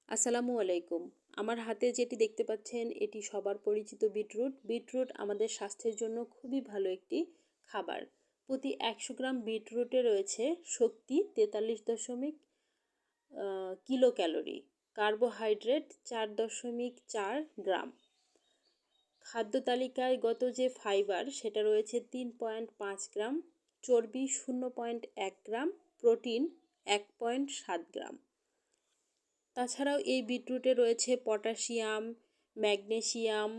আসসালামু আলাইকুম। আমার হাতে যেটি দেখতে পাচ্ছেন এটি সবার পরিচিত বিটরুট। বিটরুট আমাদের স্বাস্থ্যের জন্য খুবই ভালো একটি খাবার। প্রতি ১০০ গ্রাম বিটরুটে রয়েছে শক্তি ৪৩ কিলো ক্যালোরি, কার্বোহাইড্রেট ৪.৪ গ্রাম। খাদ্য তালিকায় গত যে ফাইবার সেটা রয়েছে ৩.৫ গ্রাম, চর্বি ০.১ গ্রাম, প্রোটিন ১.৭ গ্রাম। তাছাড়াও এই বিটরুটে রয়েছে potassium, magnesium,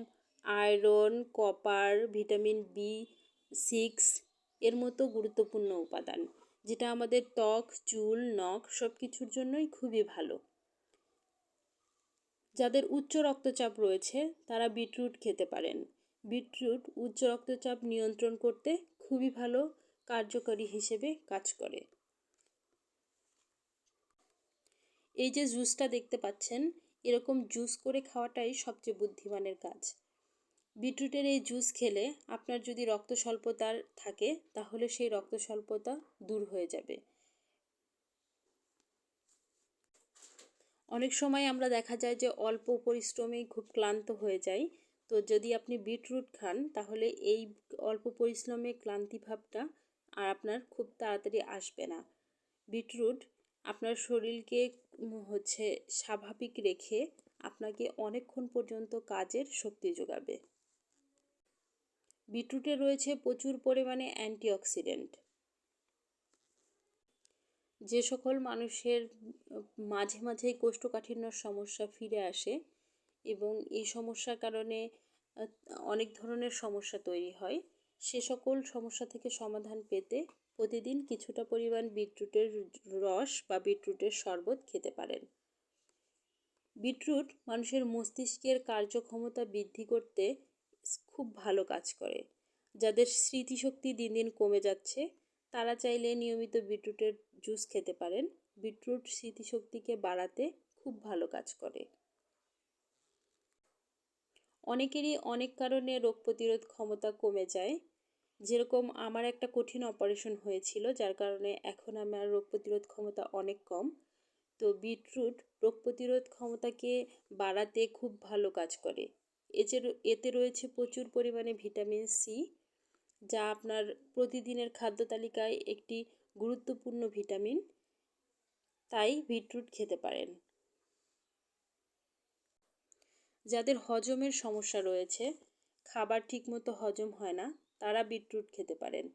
iron, copper, vitamin বি6 এর মতো গুরুত্বপূর্ণ উপাদান, যেটা আমাদের ত্বক, চুল, নখ সব কিছুর জন্যই খুবই ভালো। যাদের উচ্চ রক্তচাপ রয়েছে তারা বিটরুট খেতে পারেন। বিটরুট উচ্চ রক্তচাপ নিয়ন্ত্রণ করতে খুবই ভালো কার্যকরী হিসেবে কাজ করে। এই যে জুসটা দেখতে পাচ্ছেন, এরকম জুস করে খাওয়াটাই সবচেয়ে বুদ্ধিমানের কাজ। বিটরুটের এই জুস খেলে আপনার যদি রক্ত স্বল্পতা থাকে তাহলে সেই রক্ত স্বল্পতা দূর হয়ে যাবে। অনেক সময় আমরা দেখা যায় যে অল্প পরিশ্রমেই খুব ক্লান্ত হয়ে যাই। তো যদি আপনি বিটরুট খান তাহলে এই অল্প পরিশ্রমে ক্লান্তি ভাবটা আর আপনার খুব তাড়াতাড়ি আসবে না। বিটরুট আপনার শরীরকে স্বাভাবিক রেখে আপনাকে অনেকক্ষণ পর্যন্ত কাজের শক্তি যোগাবে। বিটরুটে রয়েছে প্রচুর পরিমাণে অ্যান্টিঅক্সিডেন্ট। যে সকল মানুষের মাঝে মাঝেই কোষ্ঠকাঠিন্যর সমস্যা ফিরে আসে এবং এই সমস্যার কারণে অনেক ধরনের সমস্যা তৈরি হয়, সে সকল সমস্যা থেকে সমাধান পেতে প্রতিদিন কিছুটা পরিমাণ বিটরুটের রস বা বিটরুটের শরবত খেতে পারেন। বিটরুট মানুষের মস্তিষ্কের কার্যক্ষমতা বৃদ্ধি করতে খুব ভালো কাজ করে। যাদের স্মৃতিশক্তি দিন দিন কমে যাচ্ছে তারা চাইলে নিয়মিত বিটরুটের জুস খেতে পারেন। বিটরুট স্মৃতিশক্তিকে বাড়াতে খুব ভালো কাজ করে। অনেকেরই অনেক কারণে রোগ প্রতিরোধ ক্ষমতা কমে যায়। যেরকম আমার একটা কঠিন অপারেশন হয়েছিল, যার কারণে এখন আমার রোগ প্রতিরোধ ক্ষমতা অনেক কম। তো বিটরুট রোগ প্রতিরোধ ক্ষমতাকে বাড়াতে খুব ভালো কাজ করে। এতে রয়েছে প্রচুর পরিমাণে ভিটামিন সি, যা আপনার প্রতিদিনের খাদ্য তালিকায় একটি গুরুত্বপূর্ণ ভিটামিন। তাই বিটরুট খেতে পারেন। যাদের হজমের সমস্যা রয়েছে, খাবার ঠিকমতো হজম হয় না, তারা বিটরুট খেতে পারেন।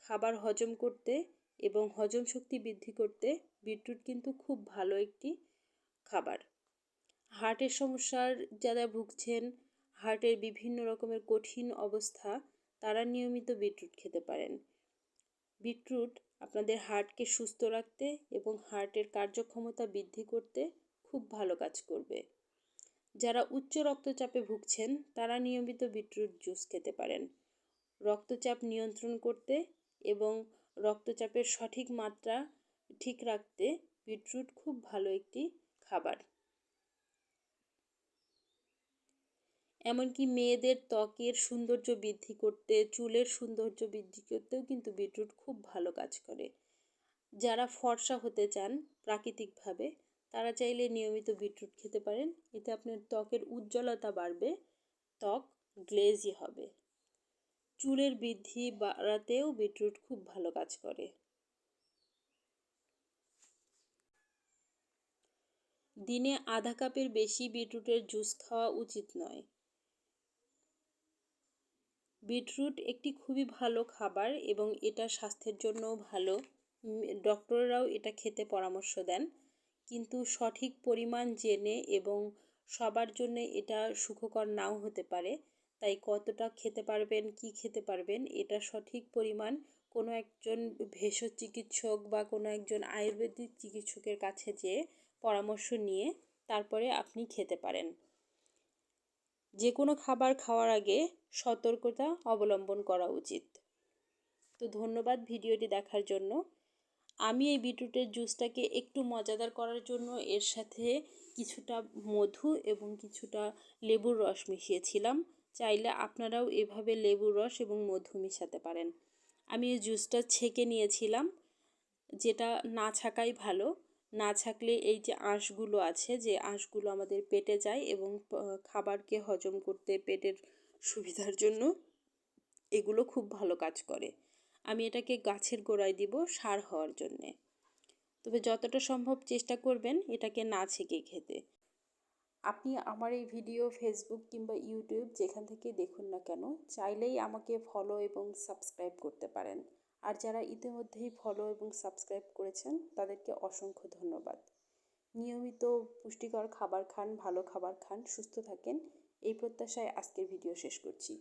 খাবার হজম করতে এবং হজম শক্তি বৃদ্ধি করতে বিটরুট কিন্তু খুব ভালো একটি খাবার। হার্টের সমস্যার যারা ভুগছেন, হার্টের বিভিন্ন রকমের কঠিন অবস্থা, তারা নিয়মিত বিটরুট খেতে পারেন। বিটরুট আপনাদের হার্টকে সুস্থ রাখতে এবং হার্টের কার্যক্ষমতা বৃদ্ধি করতে খুব ভালো কাজ করবে। যারা উচ্চ রক্তচাপে ভুগছেন তারা নিয়মিত বিটরুট জুস খেতে পারেন। রক্তচাপ নিয়ন্ত্রণ করতে এবং রক্তচাপের সঠিক মাত্রা ঠিক রাখতে বিটরুট খুব ভালো একটি খাবার। এমনকি মেয়েদের ত্বকের সৌন্দর্য বৃদ্ধি করতে, চুলের সৌন্দর্য বৃদ্ধি করতেও কিন্তু বিটরুট খুব ভালো কাজ করে। যারা ফর্সা হতে চান প্রাকৃতিকভাবে তারা চাইলে নিয়মিত বিটরুট খেতে পারেন। এতে আপনার ত্বকের উজ্জ্বলতা বাড়বে, ত্বক গ্লেজি হবে। চুলের বৃদ্ধি বাড়াতেও বিটরুট খুব ভালো কাজ করে। দিনে আধা কাপের বেশি বিটরুটের জুস খাওয়া উচিত নয়। বিটরুট একটি খুবই ভালো খাবার এবং এটা স্বাস্থ্যের জন্যও ভালো। ডক্টররাও এটা খেতে পরামর্শ দেন, কিন্তু সঠিক পরিমাণ জেনে এবং সবার জন্য এটা সুখকর নাও হতে পারে। তাই কতটা খেতে পারবেন, কি খেতে পারবেন, এটা সঠিক পরিমাণ কোনো একজন ভেষজ চিকিৎসক বা কোনো একজন আয়ুর্বেদিক চিকিৎসকের কাছে যেয়ে পরামর্শ নিয়ে তারপরে আপনি খেতে পারেন। যে কোনো খাবার খাওয়ার আগে সতর্কতা অবলম্বন করা উচিত। তো ধন্যবাদ ভিডিওটি দেখার জন্য। আমি এই বিটরুটের জুসটাকে একটু মজাদার করার জন্য এর সাথে কিছুটা মধু এবং কিছুটা লেবুর রস মিশিয়েছিলাম। চাইলে আপনারাও এভাবে লেবুর রস এবং মধু মিশাতে পারেন। আমি এই জুসটা ছেঁকে নিয়েছিলাম, যেটা না ছাকাই ভালো। না থাকলে এই যে আঁশগুলো আছে, যে আঁশগুলো আমাদের পেটে যায় এবং খাবারকে হজম করতে পেটের সুবিধার জন্য এগুলো খুব ভালো কাজ করে। আমি এটাকে গাছের গোড়ায় দিব সার হওয়ার জন্যে। তবে যতটা সম্ভব চেষ্টা করবেন এটাকে না ছেঁকে খেতে। আপনি আমার এই ভিডিও ফেসবুক কিংবা ইউটিউব যেখান থেকে দেখুন না কেন, চাইলেই আমাকে ফলো এবং সাবস্ক্রাইব করতে পারেন। আর যারা ইতিমধ্যেই ফলো এবং সাবস্ক্রাইব করেছেন তাদেরকে অসংখ্য ধন্যবাদ। নিয়মিত পুষ্টিকর খাবার খান, ভালো খাবার খান, সুস্থ থাকেন, এই প্রত্যাশায় আজকের ভিডিও শেষ করছি।